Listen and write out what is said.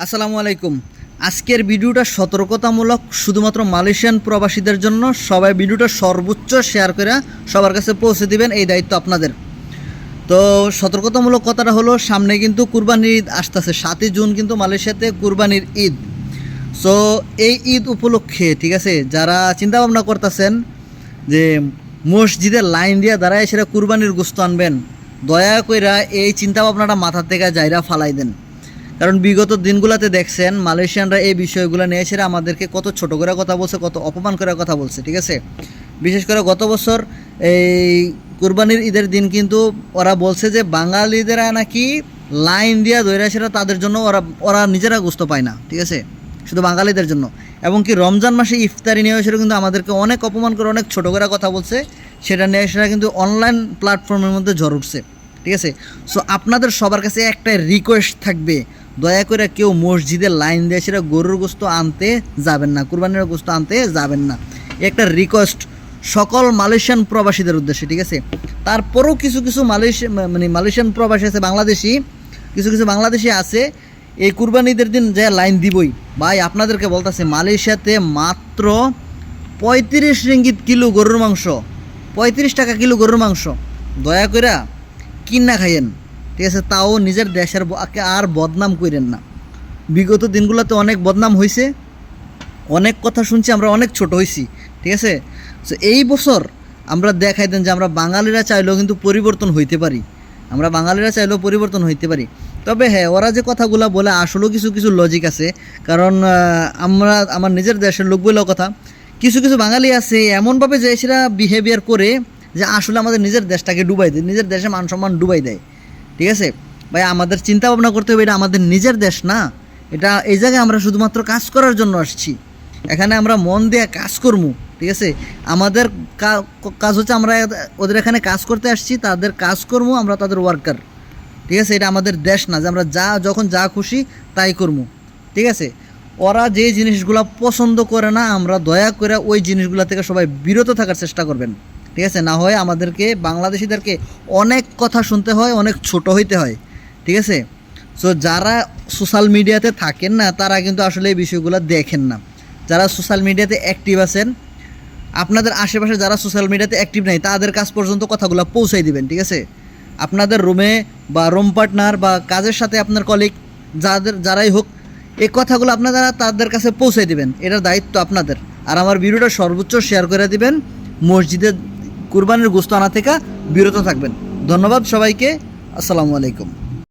আসসালামু আলাইকুম। আজকের ভিডিওটা সতর্কতামূলক, শুধুমাত্র মালয়েশিয়ান প্রবাসীদের জন্য। সবাই ভিডিওটা সর্বোচ্চ শেয়ার করে সবার কাছে পৌঁছে দিবেন, এই দায়িত্ব আপনাদের। তো সতর্কতামূলক কথাটা হলো, সামনে কিন্তু কুরবানির ঈদ আসতেছে। 7ই জুন কিন্তু মালয়েশিয়াতে কুরবানির ঈদ। সো এই ঈদ উপলক্ষে ঠিক আছে, যারা চিন্তা ভাবনা করতেছেন যে মসজিদে লাইন দিয়ে দাঁড়ায় সেটা কুরবানির গোশত আনবেন, দয়া কইরা এই চিন্তা ভাবনাটা মাথা থেকে জায়রা ফালাই দেন। কারণ বিগত দিনগুলোতে দেখছেন মালয়েশিয়ানরা এই বিষয়গুলো নিয়ে এসে আমাদেরকে কত ছোট করে কথা বলছে, কত অপমান করে কথা বলছে, ঠিক আছে। বিশেষ করে গত বছর এই কুরবানির ঈদের দিন কিন্তু ওরা বলছে যে বাঙালিদেরা নাকি লাইন দিয়া ধরে সেটা তাদের জন্য, ওরা নিজেরা গোশত পায় না, ঠিক আছে, শুধু বাঙালিদের জন্য। এবং কি রমজান মাসে ইফতারি নিয়ে সেটা কিন্তু আমাদেরকে অনেক অপমান করে, অনেক ছোটো করে কথা বলছে। সেটা নিয়ে সেটা কিন্তু অনলাইন প্ল্যাটফর্মের মধ্যে ঝড় উঠছে, ঠিক আছে। সো আপনাদের সবার কাছে একটাই রিকোয়েস্ট থাকবে, দয়া করে কেউ মসজিদের লাইন দিয়ে সেটা গরুর গোশত আনতে যাবেন না, কুরবানির গোশত আনতে যাবেন না। একটা রিকোয়েস্ট সকল মালয়েশিয়ান প্রবাসীদের উদ্দেশ্যে, ঠিক আছে। তারপরেও কিছু কিছু মালয়েশিয়ান প্রবাসী আছে, কিছু কিছু বাংলাদেশি আছে এই কুরবানিদের দিন যে লাইন দিবই। ভাই আপনাদেরকে বলতেছে, মালয়েশিয়াতে মাত্র 35 রিঙ্গিত কিলো গরুর মাংস, 35 টাকা কিলো গরুর মাংস। দয়া করে কিনা খাইয়েন, ঠিক আছে। তাও নিজের দেশের আর বদনাম করেন না। বিগত দিনগুলোতে অনেক বদনাম হয়েছে, অনেক কথা শুনছি, আমরা অনেক ছোট হয়েছি, ঠিক আছে। তো এই বছর আমরা দেখাই দেন যে আমরা বাঙালিরা চাইলেও কিন্তু পরিবর্তন হইতে পারি, আমরা বাঙালিরা চাইলেও পরিবর্তন হইতে পারি। তবে হ্যাঁ, ওরা যে কথাগুলো বলে আসলেও কিছু কিছু লজিক আছে। কারণ আমার নিজের দেশের লোক বলেও কথা, কিছু কিছু বাঙালি আছে এমনভাবে যে সেটা বিহেভিয়ার করে যে আসলে আমাদের নিজের দেশটাকে ডুবাই দেয়, নিজের দেশে মান সম্মান ডুবাই দেয়, ঠিক আছে। ভাই আমাদের চিন্তা ভাবনা করতে হবে, এটা আমাদের নিজের দেশ না। এটা এই জায়গায় আমরা শুধুমাত্র কাজ করার জন্য আসছি, এখানে আমরা মন দিয়ে কাজ করবো, ঠিক আছে। আমাদের কাজ হচ্ছে আমরা ওদের এখানে কাজ করতে আসছি, তাদের কাজ করবো, আমরা তাদের ওয়ার্কার, ঠিক আছে। এটা আমাদের দেশ না যে আমরা যখন যা খুশি তাই করবো, ঠিক আছে। ওরা যে জিনিসগুলো পছন্দ করে না, আমরা দয়া করে ওই জিনিসগুলো থেকে সবাই বিরত থাকার চেষ্টা করবেন, ঠিক আছে। না হয় আমাদেরকে বাংলাদেশিদেরকে অনেক কথা শুনতে হয়, অনেক ছোট হইতে হয়, ঠিক আছে। সো যারা সোশ্যাল মিডিয়াতে থাকেন না, তারা কিন্তু আসলে এই বিষয়গুলো দেখেন না। যারা সোশ্যাল মিডিয়াতে অ্যাক্টিভ আছেন, আপনাদের আশেপাশে যারা সোশ্যাল মিডিয়াতে অ্যাক্টিভ নাই, তাদের কাছ পর্যন্ত কথাগুলো পৌঁছাই দিবেন, ঠিক আছে। আপনাদের রুমে বা রুম পার্টনার বা কাজের সাথে আপনার কলিগ যারাই হোক, এই কথাগুলো আপনারা তাদের কাছে পৌঁছাই দিবেন, এটার দায়িত্ব আপনাদের। আর আমার ভিডিওটা সর্বোচ্চ শেয়ার করে দিবেন, মসজিদে কুরবানির গোশত আনা থেকে বিরত থাকবেন। ধন্যবাদ সবাইকে, আসসালামু আলাইকুম।